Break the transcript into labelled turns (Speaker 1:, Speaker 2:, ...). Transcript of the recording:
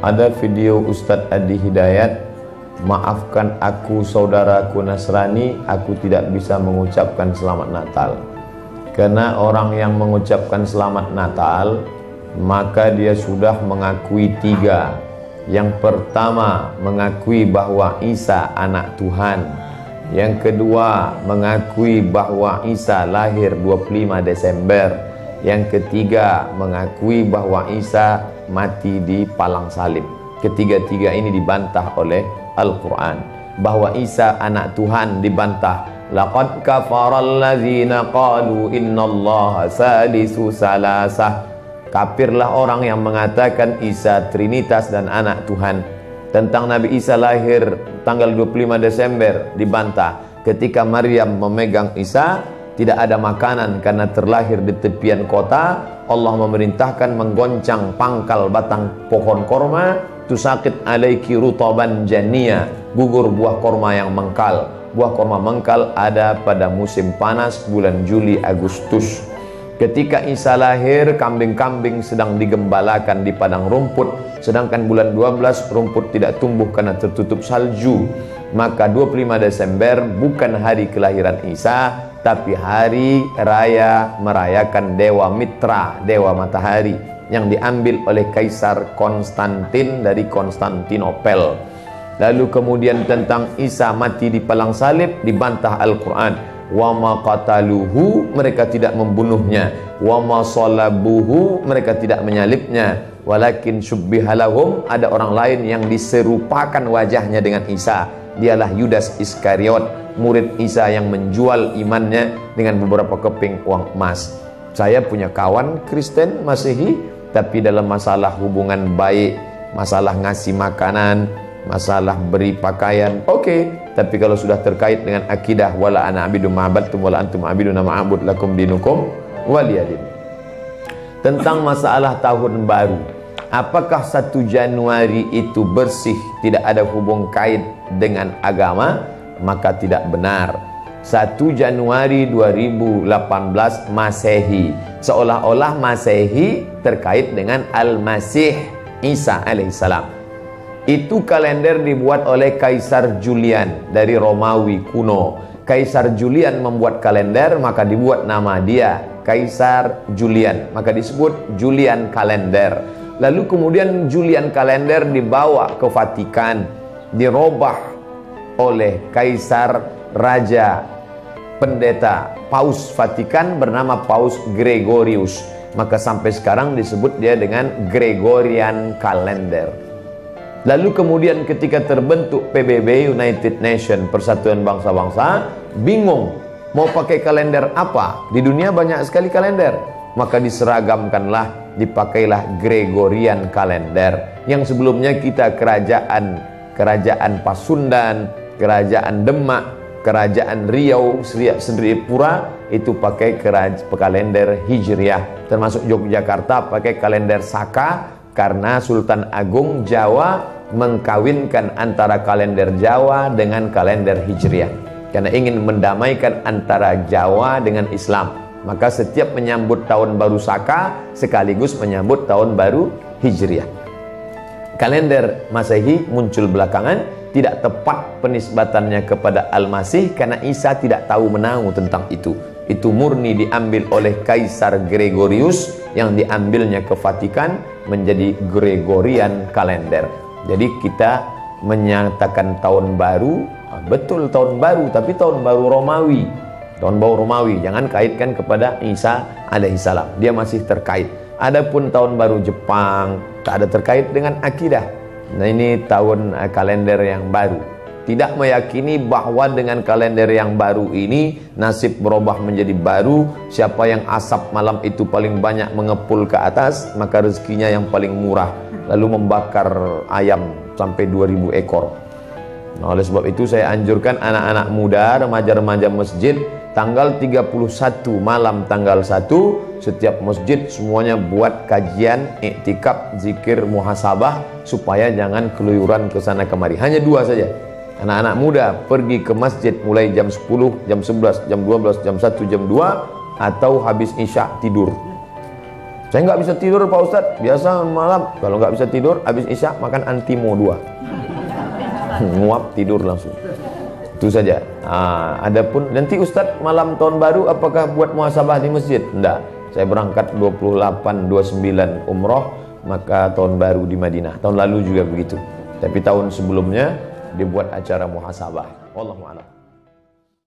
Speaker 1: Ada video Ustadz Adi Hidayat, maafkan aku saudaraku Nasrani, aku tidak bisa mengucapkan selamat Natal. Karena orang yang mengucapkan selamat Natal, maka dia sudah mengakui tiga. Yang pertama, mengakui bahwa Isa anak Tuhan. Yang kedua, mengakui bahwa Isa lahir 25 Desember. Yang ketiga, mengakui bahwa Isa mati di palang salib. Ketiga-tiga ini dibantah oleh Al-Quran. Bahwa Isa anak Tuhan dibantah. Laqad kafaral ladzina qalu innallaha salisu salasah. Kafirlah orang yang mengatakan Isa Trinitas dan anak Tuhan. Tentang Nabi Isa lahir tanggal 25 Desember dibantah. Ketika Maryam memegang Isa, tidak ada makanan karena terlahir di tepian kota. Allah memerintahkan menggoncang pangkal batang pohon korma. Tusakit alaiki rutaban jania, gugur buah korma yang mengkal. Buah korma mengkal ada pada musim panas bulan Juli Agustus. Ketika Isa lahir, kambing-kambing sedang digembalakan di padang rumput. Sedangkan bulan 12 rumput tidak tumbuh karena tertutup salju. Maka 25 Desember bukan hari kelahiran Isa, tapi hari raya merayakan Dewa Mitra, Dewa Matahari, yang diambil oleh Kaisar Konstantin dari Konstantinopel. Lalu kemudian tentang Isa mati di palang salib dibantah Al-Quran. Wa ma qataluhu, mereka tidak membunuhnya. Wa ma salabuhu, mereka tidak menyalibnya. Walakin syubbihalahum, ada orang lain yang diserupakan wajahnya dengan Isa. Dialah Yudas Iskariot, murid Isa yang menjual imannya dengan beberapa keping uang emas. Saya punya kawan Kristen Masehi, tapi dalam masalah hubungan baik, masalah ngasih makanan, masalah beri pakaian, oke. Tapi kalau sudah terkait dengan akidah, wala ana abidu ma'abadtum wala antum abiduna ma'abud lakum dinukum waliyadin. Tentang masalah tahun baru, apakah 1 Januari itu bersih, tidak ada hubung kait dengan agama? Maka tidak benar. 1 Januari 2018 Masehi, seolah-olah Masehi terkait dengan Al-Masih Isa alaihissalam. Itu kalender dibuat oleh Kaisar Julian dari Romawi kuno. Kaisar Julian membuat kalender, maka dibuat nama dia Kaisar Julian, maka disebut Julian kalender. Lalu kemudian Julian kalender dibawa ke Vatikan, dirobah oleh Kaisar Raja Pendeta Paus Vatikan bernama Paus Gregorius. Maka sampai sekarang disebut dia dengan Gregorian kalender. Lalu kemudian ketika terbentuk PBB, United Nation, Persatuan Bangsa-Bangsa, bingung mau pakai kalender apa? Di dunia banyak sekali kalender. Maka diseragamkanlah, dipakailah Gregorian kalender. Yang sebelumnya kita kerajaan Pasundan, kerajaan Demak, kerajaan Riau, Sendripura itu pakai kalender Hijriah. Termasuk Yogyakarta pakai kalender Saka, karena Sultan Agung Jawa mengkawinkan antara kalender Jawa dengan kalender Hijriah. Karena ingin mendamaikan antara Jawa dengan Islam. Maka setiap menyambut tahun baru Saka sekaligus menyambut tahun baru Hijriah. Kalender Masehi muncul belakangan, tidak tepat penisbatannya kepada Al-Masih karena Isa tidak tahu menahu tentang itu. Itu murni diambil oleh Kaisar Gregorius yang diambilnya ke Vatikan menjadi Gregorian kalender. Jadi kita menyatakan tahun baru, betul tahun baru, tapi tahun baru Romawi. Tahun baru Romawi, jangan kaitkan kepada Isa alaihissalam, dia masih terkait. Adapun tahun baru Jepang tak ada terkait dengan akidah. Nah, ini tahun kalender yang baru. Tidak meyakini bahwa dengan kalender yang baru ini nasib berubah menjadi baru. Siapa yang asap malam itu paling banyak mengepul ke atas, maka rezekinya yang paling murah. Lalu membakar ayam sampai 2000 ekor. Nah, oleh sebab itu saya anjurkan anak-anak muda, remaja-remaja masjid, tanggal 31 malam tanggal 1 setiap masjid semuanya buat kajian, iktikaf, zikir, muhasabah, supaya jangan keluyuran ke sana kemari. Hanya 2 saja. Anak-anak muda pergi ke masjid mulai jam 10, jam 11, jam 12, jam 1, jam 2, atau habis isya tidur. Saya nggak bisa tidur Pak Ustadz, biasa malam kalau nggak bisa tidur habis isya makan antimo 2 nguap tidur langsung, itu saja. Adapun nanti Ustadz malam tahun baru apakah buat muhasabah di masjid? Enggak, saya berangkat 28-29 umroh, maka tahun baru di Madinah. Tahun lalu juga begitu, tapi tahun sebelumnya dibuat acara muhasabah. Wallahu a'lam.